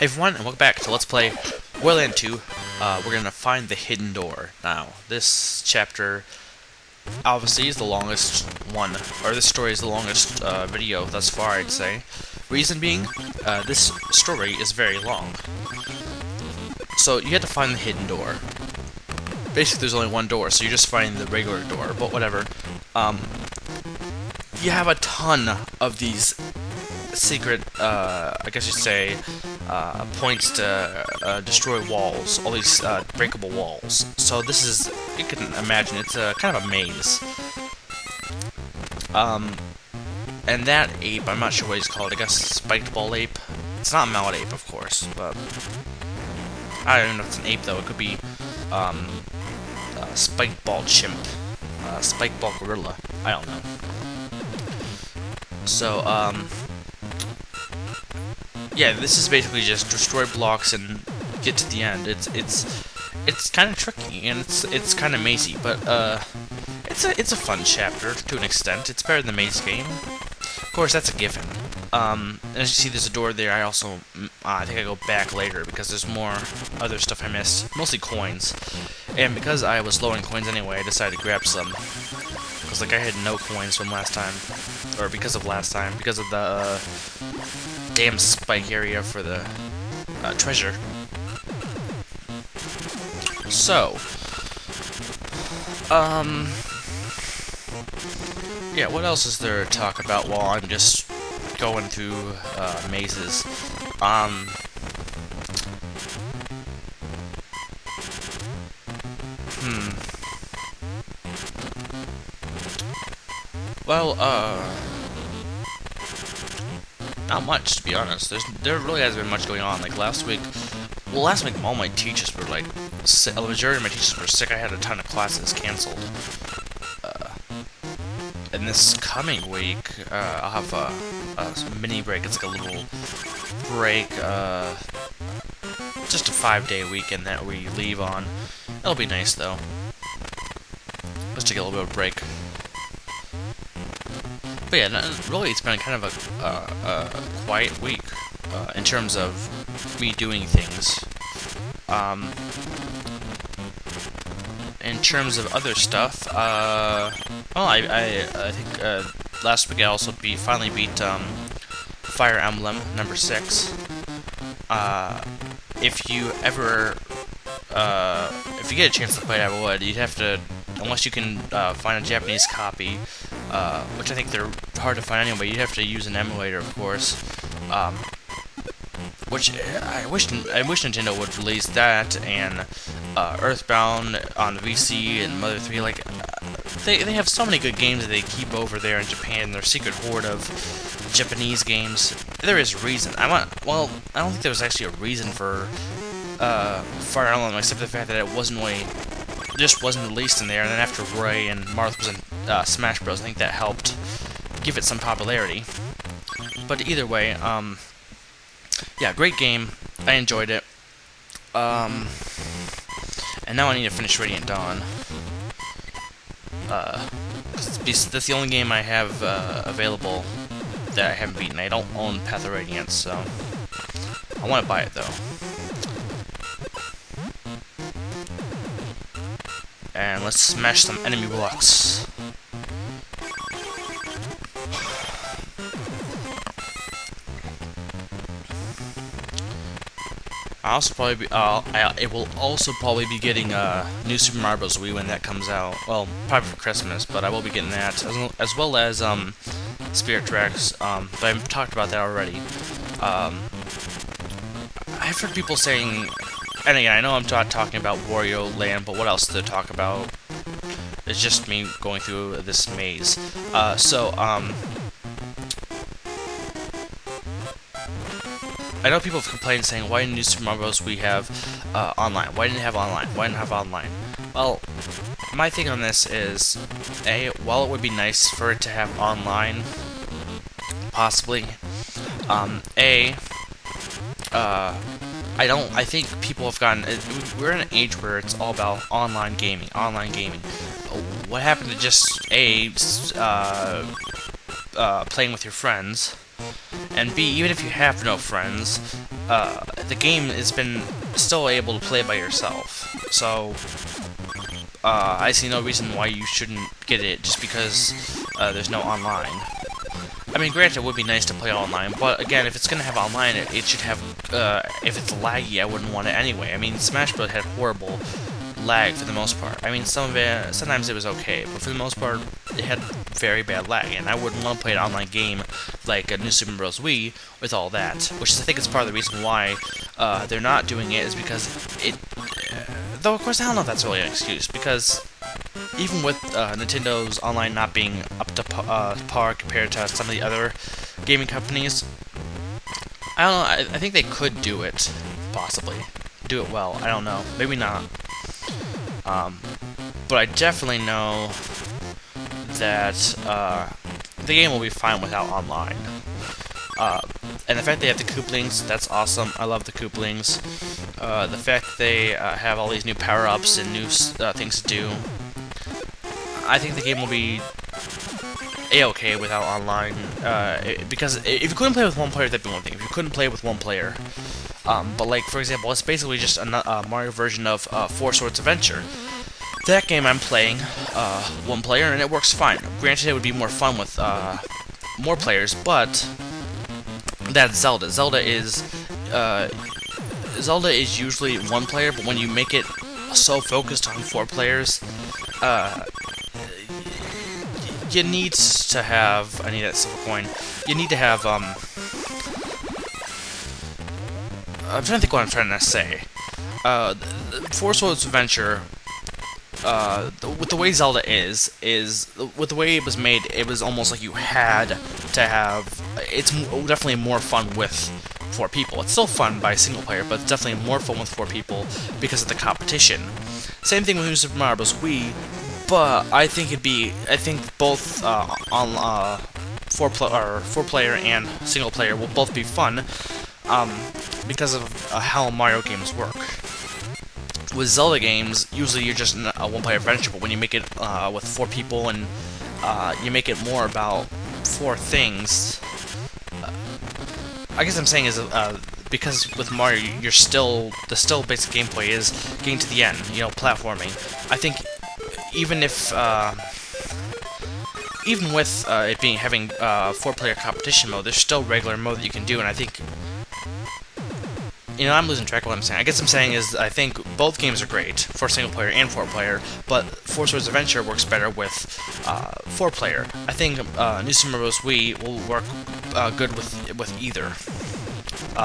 Hey everyone, and welcome back to Let's Play Wario Land 2. We're gonna find the hidden door. Now, this chapter obviously is the longest one, or this story is the longest video thus far, I'd say. Reason being, this story is very long. So you have to find the hidden door. Basically, there's only one door, so you're just finding the regular door, but whatever. You have a ton of these secret, I guess you'd say, points to destroy walls, all these breakable walls. So this is, you can imagine, it's a kind of a maze. And that ape, I'm not sure what he's called, I guess spiked ball ape. It's not Mallet ape, of course, but I don't even know if it's an ape though. It could be spiked ball chimp, spiked ball gorilla. I don't know. So yeah, this is basically just destroy blocks and get to the end. It's kind of tricky and it's kind of mazy, but it's a fun chapter to an extent. It's better than the maze game. Of course, that's a given. And as you see, there's a door there. I also I think I go back later because there's more other stuff I missed, mostly coins. And because I was low on coins anyway, I decided to grab some. Because like I had no coins from last time, or because of last time, because of the damn spike area for the treasure. So, yeah, what else is there to talk about while I'm just going through mazes? Well, not much, to be honest. There really hasn't been much going on. Like last week, all my teachers were like, the majority of my teachers were sick. I had a ton of classes canceled. And this coming week, I'll have a mini break. It's like a little break, just a 5-day weekend that we leave on. It'll be nice though, just to get a little bit of a break. But yeah, really, it's been kind of a quiet week in terms of me doing things. In terms of other stuff, well, I think last week I also finally beat Fire Emblem number 6. If you ever, if you get a chance to play it, I would. You'd have to, unless you can find a Japanese copy, which I think they're hard to find anyway. You'd have to use an emulator, of course. Which I wish Nintendo would release that, and Earthbound on the VC and Mother 3. Like, they have so many good games that they keep over there in Japan. Their secret hoard of Japanese games. There is reason. Well, I don't think there was actually a reason for Fire Emblem except the fact that it just wasn't released in there. And then after Ray and Marth was in Smash Bros, I think that helped give it some popularity. But either way, yeah, great game. I enjoyed it. And now I need to finish Radiant Dawn. 'Cause that's the only game I have available that I haven't beaten. I don't own Path of Radiance, so I want to buy it though. And let's smash some enemy blocks. It will also probably be getting new Super Mario Bros Wii when that comes out. Well, probably for Christmas, but I will be getting that as well as Spirit Tracks. But I've talked about that already. I've heard people saying, and again, I know I'm not talking about Wario Land, but what else to talk about? It's just me going through this maze. I know people have complained saying, why didn't New Super Mario Bros. We have online? Why didn't it have online? Why didn't it have online? Well, my thing on this is, while it would be nice for it to have online, possibly, I think people have gotten, we're in an age where it's all about online gaming. What happened to just, playing with your friends? And B, even if you have no friends, the game has been still able to play by yourself. So I see no reason why you shouldn't get it just because there's no online. I mean, granted, it would be nice to play online, but again, if it's gonna have online, it should have. If it's laggy, I wouldn't want it anyway. I mean, Smash Bros had horrible lag for the most part. I mean, sometimes it was okay, but for the most part, it had very bad lag, and I wouldn't want to play an online game like a new Super Mario Bros Wii with all that. Which is, I think, is part of the reason why they're not doing it, is because it. Though, of course, I don't know if that's really an excuse, because even with Nintendo's online not being up to par compared to some of the other gaming companies, I don't know, I think they could do it, possibly. Do it well, I don't know. Maybe not. But I definitely know that the game will be fine without online. And the fact they have the Kooplings, that's awesome. I love the Kooplings. The fact they have all these new power-ups and new things to do. I think the game will be a-okay without online. Because if you couldn't play with one player, that'd be one thing. If you couldn't play with one player. But like, for example, it's basically just a Mario version of Four Swords Adventure. That game I'm playing one player, and it works fine. Granted, it would be more fun with more players, but that's Zelda. Zelda is usually one player, but when you make it so focused on 4 players, you need to have. I need that silver coin. You need to have. I'm trying to think what I'm trying to say. Four Swords Adventure. With the way Zelda is with the way it was made, it was almost like you had to have. It's definitely more fun with 4 people. It's still fun by single player, but it's definitely more fun with 4 people because of the competition. Same thing with New Super Mario Bros Wii, but I think both on 4 player and single player will both be fun because of how Mario games work. With Zelda games, usually you're just a one-player adventure, but when you make it with 4 people and you make it more about 4 things, I guess I'm saying is because with Mario, the basic gameplay is getting to the end, platforming. I think even if even with it having 4-player competition mode, there's still regular mode that you can do, and I think. I'm losing track of what I'm saying. I guess I'm saying is I think both games are great for single player and 4-player, but Four Swords Adventure works better with 4-player. I think New Super Mario Bros Wii will work good with either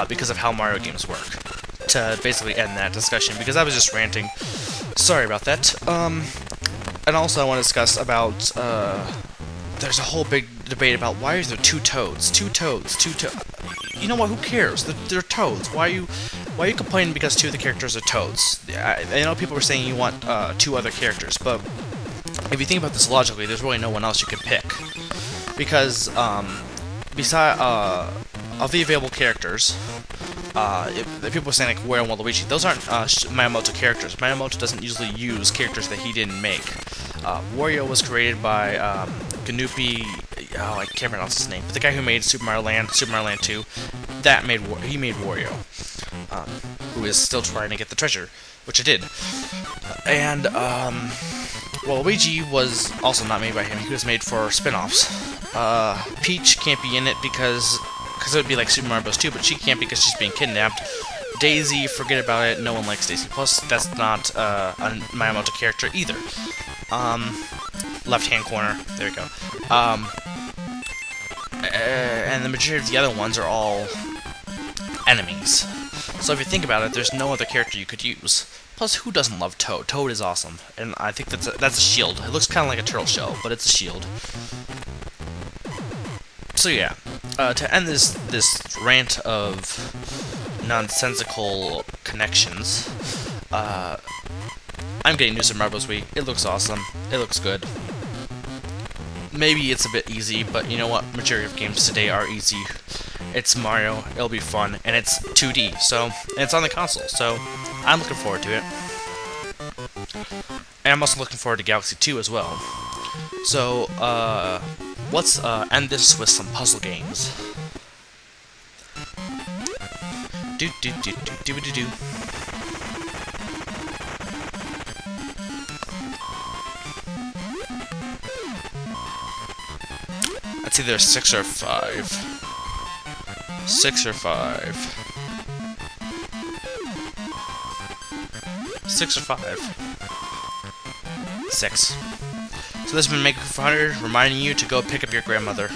because of how Mario games work. To basically end that discussion, because I was just ranting. Sorry about that. And also I want to discuss about there's a whole big debate about why is there 2 toads? 2 toads. You know what? Who cares? They're toads. Why are you complaining because 2 of the characters are toads? I know people are saying you want 2 other characters, but if you think about this logically, there's really no one else you can pick, because beside of the available characters, the people are saying like Wario and Waluigi. Those aren't Miyamoto characters. Miyamoto doesn't usually use characters that he didn't make. Wario was created by Ganupi. Oh, I can't pronounce his name. But the guy who made Super Mario Land, Super Mario Land 2, he made Wario, who is still trying to get the treasure, which I did. And Waluigi was also not made by him. He was made for spin-offs. Peach can't be in it because it would be like Super Mario Bros 2, but she can't because she's being kidnapped. Daisy, forget about it. No one likes Daisy. Plus, that's not a Miyamoto character either. Left-hand corner. There we go. And the majority of the other ones are all enemies. So if you think about it, there's no other character you could use. Plus, who doesn't love Toad? Toad is awesome, and I think that's a shield. It looks kind of like a turtle shell, but it's a shield. So yeah, to end this rant of nonsensical connections, I'm getting New Super Mario Bros Wii. It looks awesome. It looks good. Maybe it's a bit easy, but you know what? Majority of games today are easy. It's Mario, it'll be fun, and it's 2D, and it's on the console, so I'm looking forward to it. And I'm also looking forward to Galaxy 2 as well. So, let's end this with some puzzle games. Do Do. That's either 6 or 5. 6 or 5. 6 or 5. 6. So this has been Maker 400, reminding you to go pick up your grandmother.